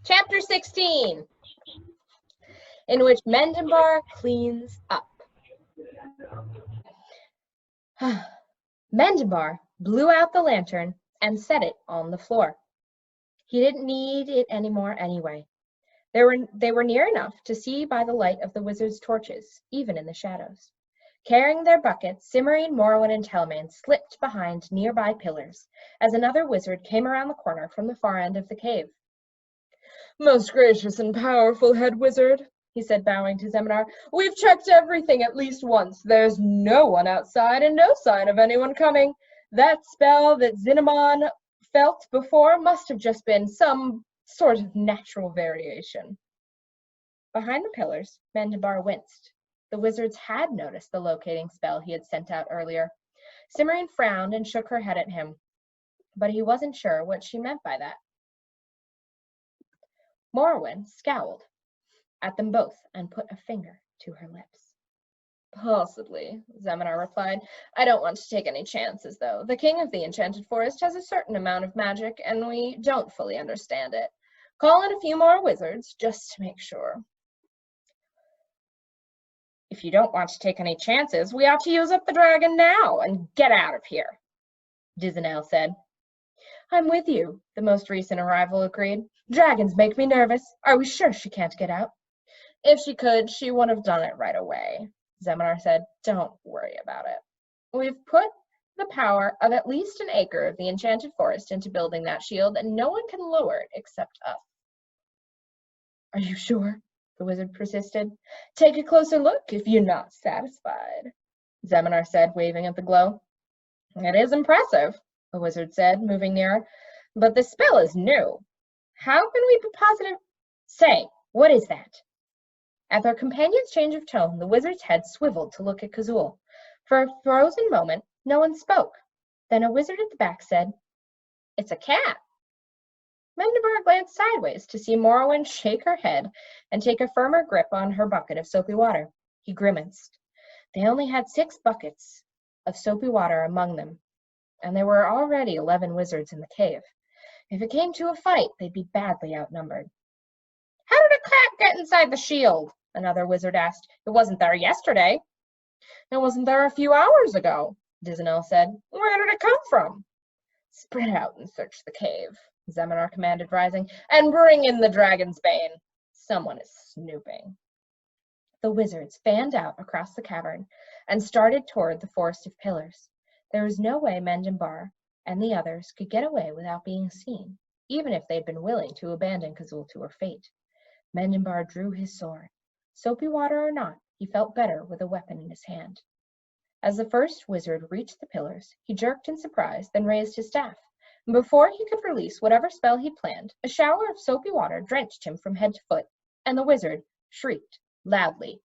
Chapter 16, in which Mendembar cleans up. Mendembar blew out the lantern and set it on the floor. He didn't need it anymore anyway. They were near enough to see by the light of the wizard's torches, even in the shadows. Carrying their buckets, Cimmerian, Morrowind, and Telemaine slipped behind nearby pillars as another wizard came around the corner from the far end of the cave. "Most gracious and powerful head wizard," he said, bowing to Zeminar, "we've checked everything at least once. There's no one outside and no sign of anyone coming. That spell that Zinamon felt before must have just been some sort of natural variation." Behind the pillars, Mendembar winced. The wizards had noticed the locating spell he had sent out earlier. Cimmerian frowned and shook her head at him, but he wasn't sure what she meant by that. Morrowind scowled at them both and put a finger to her lips. "Possibly," Zeminar replied. "I don't want to take any chances, though. The king of the Enchanted Forest has a certain amount of magic, and we don't fully understand it. Call in a few more wizards, just to make sure." "If you don't want to take any chances, we ought to use up the dragon now and get out of here," Dizenel said. "I'm with you," the most recent arrival agreed. "Dragons make me nervous. Are we sure she can't get out?" "If she could, she would have done it right away," Zeminar said. "Don't worry about it. We've put the power of at least an acre of the Enchanted Forest into building that shield, and no one can lower it except us." "Are you sure?" the wizard persisted. "Take a closer look if you're not satisfied," Zeminar said, waving at the glow. "It is impressive," the wizard said, moving nearer, "but the spell is new. How can we be positive? Say, what is that?" At their companion's change of tone, the wizard's head swiveled to look at Kazul. For a frozen moment, no one spoke. Then a wizard at the back said, "It's a cat." Mendembar glanced sideways to see Morrowind shake her head and take a firmer grip on her bucket of soapy water. He grimaced. They only had 6 buckets of soapy water among them, and there were already 11 wizards in the cave. If it came to a fight, they'd be badly outnumbered. "How did a cat get inside the shield?" another wizard asked. "It wasn't there yesterday." "It wasn't there a few hours ago," Dizenel said. "Where did it come from?" "Spread out and search the cave," Zeminar commanded, rising, "and bring in the dragon's bane. Someone is snooping." The wizards fanned out across the cavern and started toward the forest of pillars. There was no way Mendembar and the others could get away without being seen, even if they'd been willing to abandon Kazul to her fate. Mendembar drew his sword. Soapy water or not, he felt better with a weapon in his hand. As the first wizard reached the pillars, he jerked in surprise, then raised his staff. And before he could release whatever spell he'd planned, a shower of soapy water drenched him from head to foot, and the wizard shrieked loudly.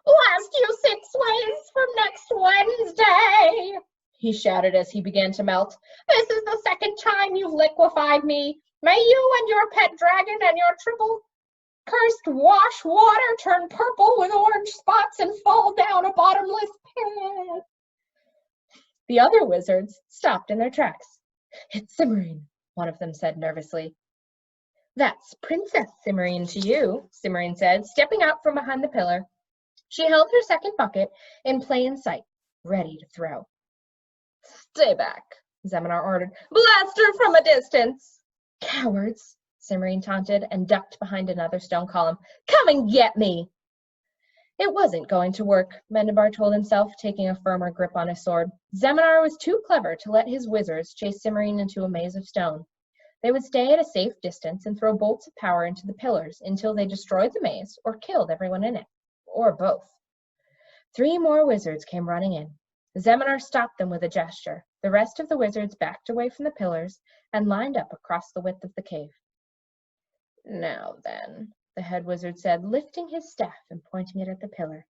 "Blast you 6 ways from next Wednesday!" he shouted as he began to melt. "This is the 2nd time you've liquefied me. May you and your pet dragon and your triple-cursed wash water turn purple with orange spots and fall down a bottomless pit." The other wizards stopped in their tracks. "It's Cimmerian," one of them said nervously. "That's Princess Cimmerian to you," Cimmerian said, stepping out from behind the pillar. She held her 2nd bucket in plain sight, ready to throw. "Stay back," Zeminar ordered. "Blast her from a distance." "Cowards," Cimmerian taunted and ducked behind another stone column. "Come and get me." It wasn't going to work, Mendembar told himself, taking a firmer grip on his sword. Zeminar was too clever to let his wizards chase Cimmerian into a maze of stone. They would stay at a safe distance and throw bolts of power into the pillars until they destroyed the maze or killed everyone in it, or both. 3 more wizards came running in. Zeminar stopped them with a gesture. The rest of the wizards backed away from the pillars and lined up across the width of the cave. "Now then," the head wizard said, lifting his staff and pointing it at the pillar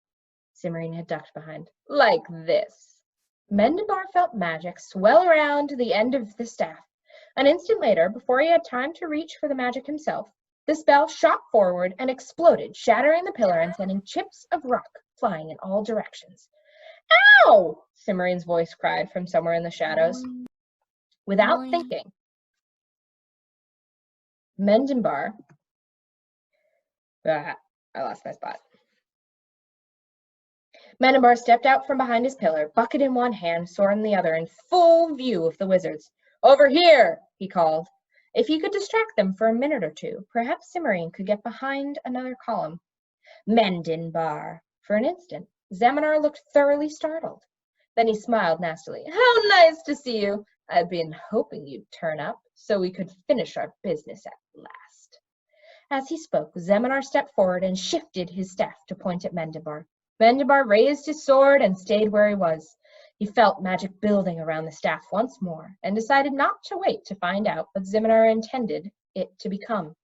Cimmerian had ducked behind. "Like this." Mendembar felt magic swell around the end of the staff. An instant later, before he had time to reach for the magic himself, the spell shot forward and exploded, shattering the pillar and sending chips of rock flying in all directions. "Ow!" Cimmerian's voice cried from somewhere in the shadows. Without thinking, Mendembar Ah, I lost my spot. Mendenbar stepped out from behind his pillar, bucket in one hand, sword in the other, in full view of the wizards. "Over here!" he called. If he could distract them for a minute or two, perhaps Cimmerian could get behind another column. Mendenbar. For an instant, Zeminar looked thoroughly startled. Then he smiled nastily. "How nice to see you! I've been hoping you'd turn up, so we could finish our business at last." As he spoke, Zeminar stepped forward and shifted his staff to point at Mendenbar. Mendenbar raised his sword and stayed where he was. He felt magic building around the staff once more, and decided not to wait to find out what Zeminar intended it to become.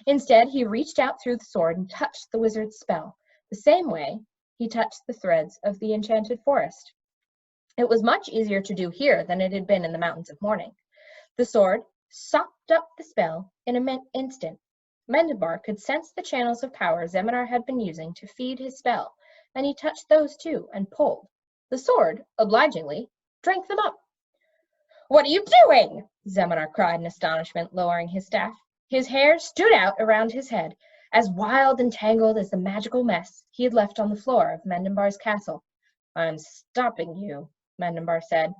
Instead, he reached out through the sword and touched the wizard's spell, the same way he touched the threads of the enchanted forest. It was much easier to do here than it had been in the Mountains of Morning. The sword sopped up the spell in an instant. Mendenbar could sense the channels of power Zeminar had been using to feed his spell, and he touched those too and pulled. The sword, obligingly, drank them up. "What are you doing?" Zeminar cried in astonishment, lowering his staff. His hair stood out around his head, as wild and tangled as the magical mess he had left on the floor of Mendenbar's castle. "I'm stopping you," Mendenbar said.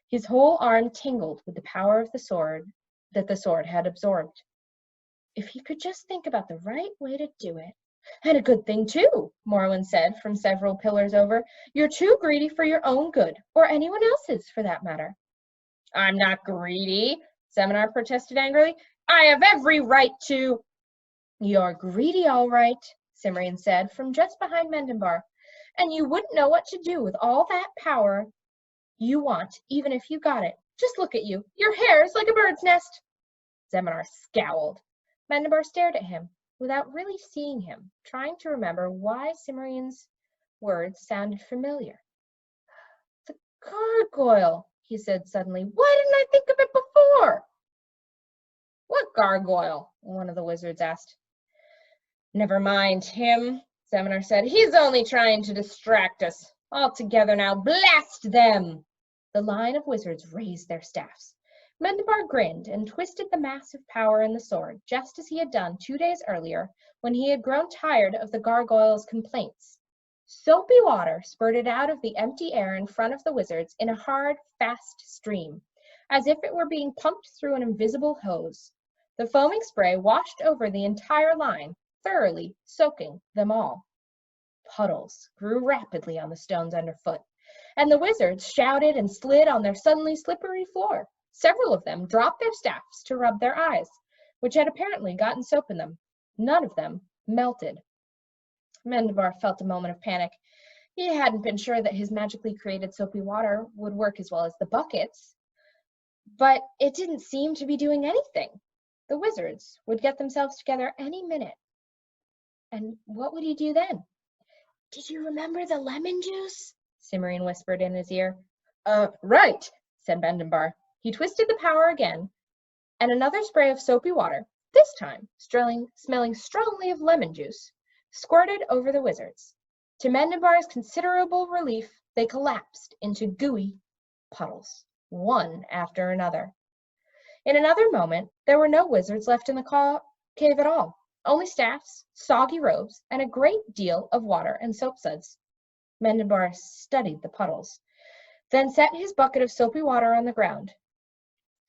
His whole arm tingled with the power of the sword that the sword had absorbed. If he could just think about the right way to do it. "And a good thing, too," Morwen said from several pillars over. "You're too greedy for your own good, or anyone else's, for that matter." "I'm not greedy," Zeminar protested angrily. "I have every right to—" "You're greedy, all right," Cimmerian said from just behind Mendenbar. "And you wouldn't know what to do with all that power you want, even if you got it. Just look at you. Your hair is like a bird's nest." Zeminar scowled. Mendenbar stared at him, without really seeing him, trying to remember why Cimmerian's words sounded familiar. "The gargoyle," he said suddenly. "Why didn't I think of it before?" "What gargoyle?" one of the wizards asked. "Never mind him," Zeminar said. "He's only trying to distract us. All together now, blast them!" The line of wizards raised their staffs. Mendenbar grinned and twisted the massive power in the sword, just as he had done 2 days earlier when he had grown tired of the gargoyle's complaints. Soapy water spurted out of the empty air in front of the wizards in a hard, fast stream, as if it were being pumped through an invisible hose. The foaming spray washed over the entire line, thoroughly soaking them all. Puddles grew rapidly on the stones underfoot, and the wizards shouted and slid on their suddenly slippery floor. Several of them dropped their staffs to rub their eyes, which had apparently gotten soap in them. None of them melted. Mendenbar felt a moment of panic. He hadn't been sure that his magically created soapy water would work as well as the buckets, but it didn't seem to be doing anything. The wizards would get themselves together any minute. And what would he do then? "Did you remember the lemon juice?" Cimmerian whispered in his ear. Right," said Mendenbar. He twisted the power again, and another spray of soapy water, this time smelling strongly of lemon juice, squirted over the wizards. To Mendenbar's considerable relief, they collapsed into gooey puddles, one after another. In another moment, there were no wizards left in the cave at all, only staffs, soggy robes, and a great deal of water and soap suds. Mendenbar studied the puddles, then set his bucket of soapy water on the ground.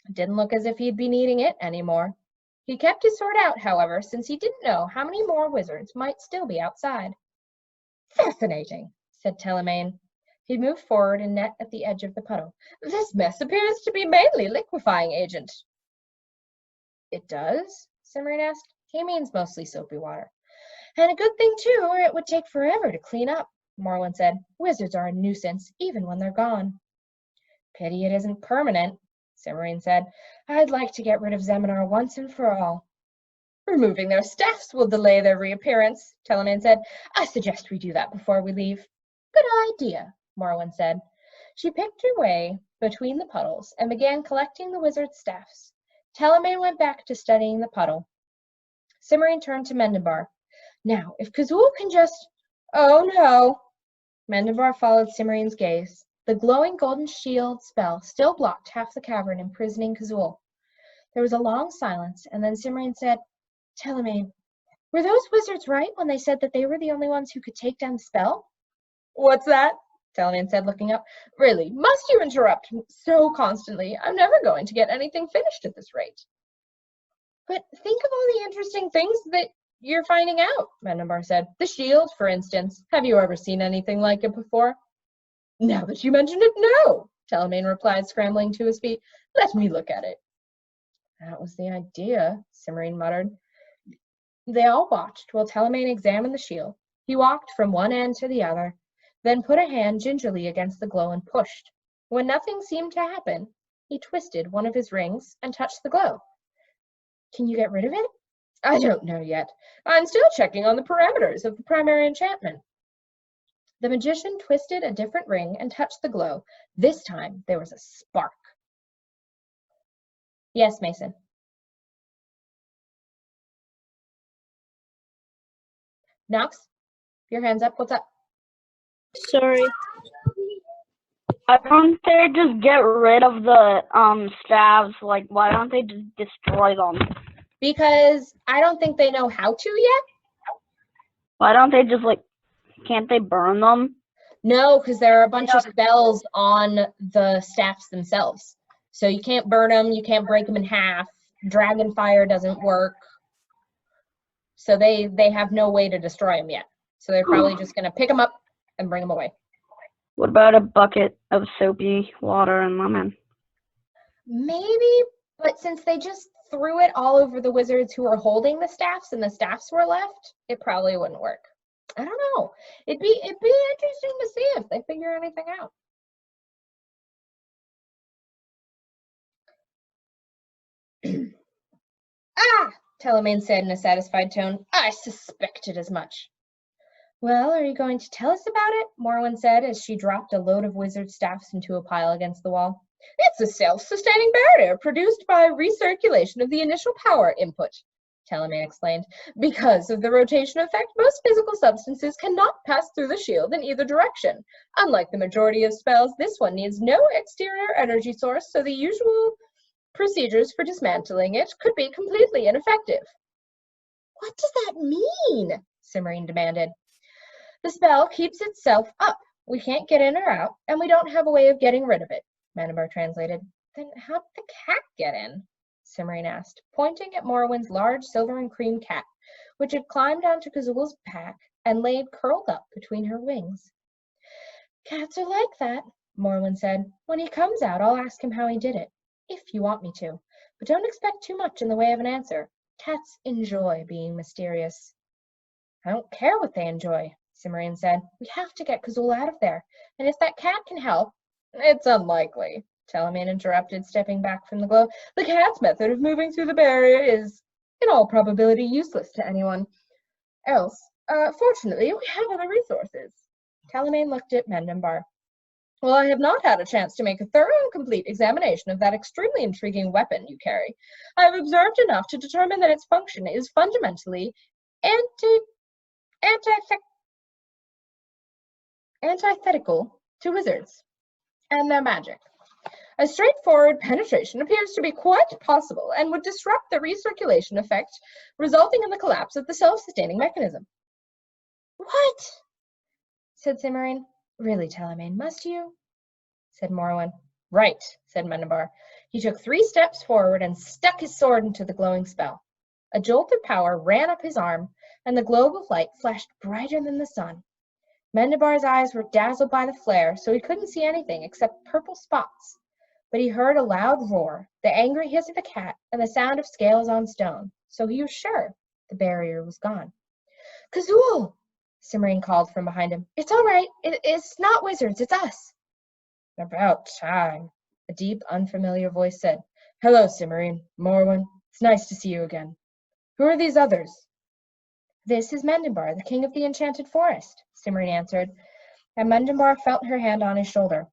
It didn't look as if he'd been eating it anymore. He kept his sword out, however, since he didn't know how many more wizards might still be outside. "Fascinating," said Telemaine. He moved forward and knelt at the edge of the puddle. "This mess appears to be mainly liquefying agent." "It does?" Cimmerian asked. "He means mostly soapy water." "And a good thing, too, or it would take forever to clean up," Morwen said. "Wizards are a nuisance, even when they're gone." "Pity it isn't permanent," Cimmerian said. "I'd like to get rid of Zeminar once and for all." "Removing their staffs will delay their reappearance," Telemaine said. "I suggest we do that before we leave." "Good idea," Morwen said. She picked her way between the puddles and began collecting the wizard's staffs. Telemaine went back to studying the puddle. Cimmerian turned to Mendenbar. "Now, if Kazul can just—" "Oh, no." Mendenbar followed Cimmerian's gaze. The glowing golden shield spell still blocked half the cavern, imprisoning Kazul. There was a long silence, and then Cimmerian said, "Telemaine, Were those wizards right when they said that they were the only ones who could take down the spell? What's that? Talaman said, looking up. Really, must you interrupt so constantly? I'm never going to get anything finished at this rate. But think of all the interesting things that you're finding out, Mendenbar said. The shield, for instance. Have you ever seen anything like it before? Now that you mention it, no, Talaman replied, scrambling to his feet. Let me look at it. That was the idea, Cimmerian muttered. They all watched while Talaman examined the shield. He walked from one end to the other, then put a hand gingerly against the glow and pushed. When nothing seemed to happen, he twisted one of his rings and touched the glow. Can you get rid of it? I don't know yet. I'm still checking on the parameters of the primary enchantment. The magician twisted a different ring and touched the glow. This time there was a spark. Yes, Mason. Nox, your hand's up. What's up? Sorry. Why don't they just get rid of the staves? Like, why don't they just destroy them? Because I don't think they know how to yet. Why don't they just, like, can't they burn them? No, because there are a bunch of spells on the staffs themselves. So you can't burn them, you can't break them in half. Dragon fire doesn't work. So they have no way to destroy them yet. So they're probably just going to pick them up and bring them away. What about a bucket of soapy water and lemon? Maybe, but since they just threw it all over the wizards who were holding the staffs and the staffs were left, it probably wouldn't work. I don't know. It'd be interesting to see if they figure anything out. Ah! Telemaine said in a satisfied tone. I suspected as much. Well, are you going to tell us about it? Morwen said as she dropped a load of wizard staffs into a pile against the wall. It's a self-sustaining barrier produced by recirculation of the initial power input, Telemaine explained. Because of the rotation effect, most physical substances cannot pass through the shield in either direction. Unlike the majority of spells, this one needs no exterior energy source, so the usual procedures for dismantling it could be completely ineffective. What does that mean? Cimmerian demanded. The spell keeps itself up. We can't get in or out, and we don't have a way of getting rid of it, Mendenbar translated. Then how did the cat get in? Cimmerian asked, pointing at Morwen's large silver and cream cat, which had climbed onto Kazul's back and laid curled up between her wings. Cats are like that, Morwen said. When he comes out, I'll ask him how he did it, if you want me to. But don't expect too much in the way of an answer. Cats enjoy being mysterious. I don't care what they enjoy, Cimmerian said. We have to get Kazul out of there, and if that cat can help, it's unlikely, Telemaine interrupted, stepping back from the glow. The cat's method of moving through the barrier is, in all probability, useless to anyone else. Fortunately, we have other resources. Telemaine looked at Mendenbar. Well, I have not had a chance to make a thorough and complete examination of that extremely intriguing weapon you carry. I have observed enough to determine that its function is fundamentally antithetical to wizards and their magic. A straightforward penetration appears to be quite possible and would disrupt the recirculation effect, resulting in the collapse of the self-sustaining mechanism. What? Said Cimmerian. Really, Telemaine, must you? Said Morwen. Right, said Mendenbar. He took 3 steps forward and stuck his sword into the glowing spell. A jolt of power ran up his arm, and the globe of light flashed brighter than the sun. Mendenbar's eyes were dazzled by the flare, so he couldn't see anything except purple spots. But he heard a loud roar, the angry hiss of a cat, and the sound of scales on stone, so he was sure the barrier was gone. Kazul! Cimmerian called from behind him. It's all right. It's not wizards, it's us. About time, a deep, unfamiliar voice said. Hello, Cimmerian. Morwen. It's nice to see you again. Who are these others? This is Mendenbar, the king of the enchanted forest, Cimmerian answered, and Mendenbar felt her hand on his shoulder.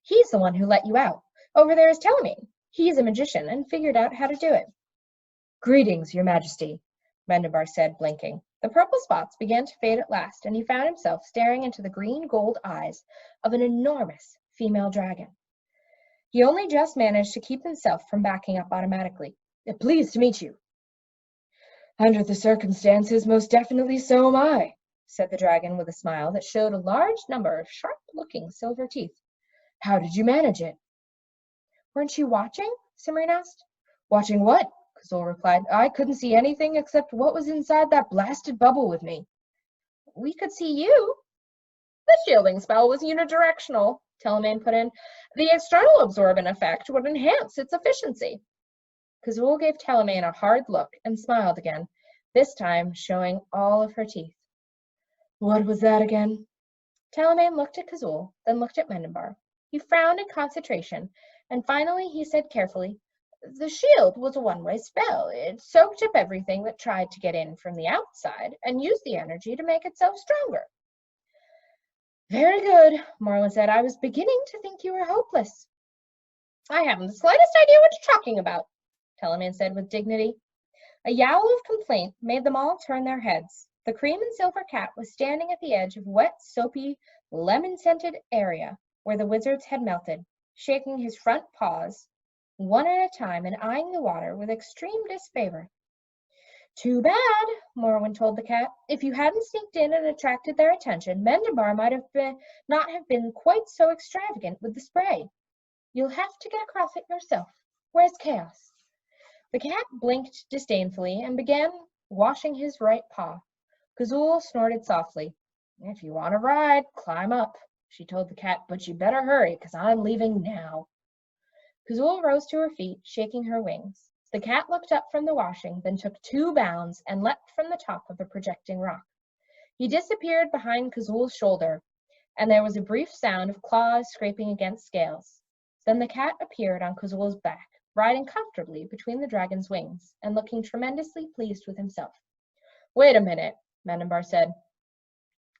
He's the one who let you out. Over there is Telemaine. He's a magician and figured out how to do it. Greetings, your majesty, Mendenbar said, blinking. The purple spots began to fade at last, and he found himself staring into the green-gold eyes of an enormous female dragon. He only just managed to keep himself from backing up automatically. Pleased to meet you. Under the circumstances, most definitely so am I, said the dragon with a smile that showed a large number of sharp-looking silver teeth. How did you manage it? Weren't you watching? Simran asked. Watching what? Kazul replied. I couldn't see anything except what was inside that blasted bubble with me. We could see you. The shielding spell was unidirectional, Telemane put in. The external absorbent effect would enhance its efficiency. Kazul gave Telemane a hard look and smiled again, this time showing all of her teeth. What was that again? Telemane looked at Kazul, then looked at Mendenbar. He frowned in concentration, and finally he said carefully, The shield was a one-way spell. It soaked up everything that tried to get in from the outside and used the energy to make itself stronger. Very good, Marlin said. I was beginning to think you were hopeless. I haven't the slightest idea what you're talking about, Telemane said with dignity. A yowl of complaint made them all turn their heads. The cream and silver cat was standing at the edge of wet, soapy, lemon-scented area where the wizards had melted, shaking his front paws one at a time and eyeing the water with extreme disfavor. Too bad, Morwen told the cat. If you hadn't sneaked in and attracted their attention, Mendenbar might not have been quite so extravagant with the spray. You'll have to get across it yourself. Where's Chaos? The cat blinked disdainfully and began washing his right paw. Kazul snorted softly. If you want to ride, climb up, she told the cat, but you better hurry, 'cause I'm leaving now. Kazul rose to her feet, shaking her wings. The cat looked up from the washing, then took 2 bounds and leapt from the top of a projecting rock. He disappeared behind Kazul's shoulder, and there was a brief sound of claws scraping against scales. Then the cat appeared on Kazul's back, riding comfortably between the dragon's wings, and looking tremendously pleased with himself. Wait a minute, Mendenbar said,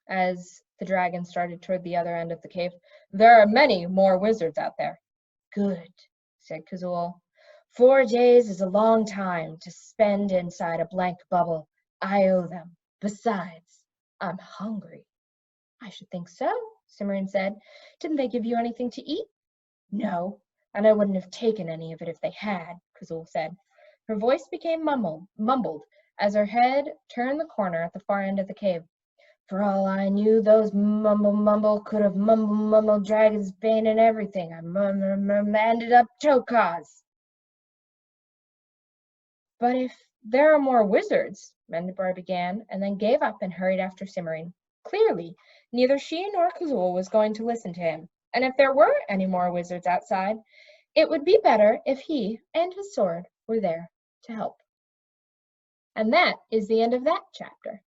as the dragon started toward the other end of the cave. There are many more wizards out there. Good, said Kazul. 4 days is a long time to spend inside a blank bubble. I owe them. Besides, I'm hungry. I should think so, Simran said. Didn't they give you anything to eat? No, and I wouldn't have taken any of it if they had, Kazul said. Her voice became mumbled as her head turned the corner at the far end of the cave. For all I knew, those mumble could have mumbled dragon's bane and everything. I ended up Tokaz. But if there are more wizards, Mendenbar began, and then gave up and hurried after Simran. Clearly, neither she nor Kazul was going to listen to him, and if there were any more wizards outside, it would be better if he and his sword were there to help. And that is the end of that chapter.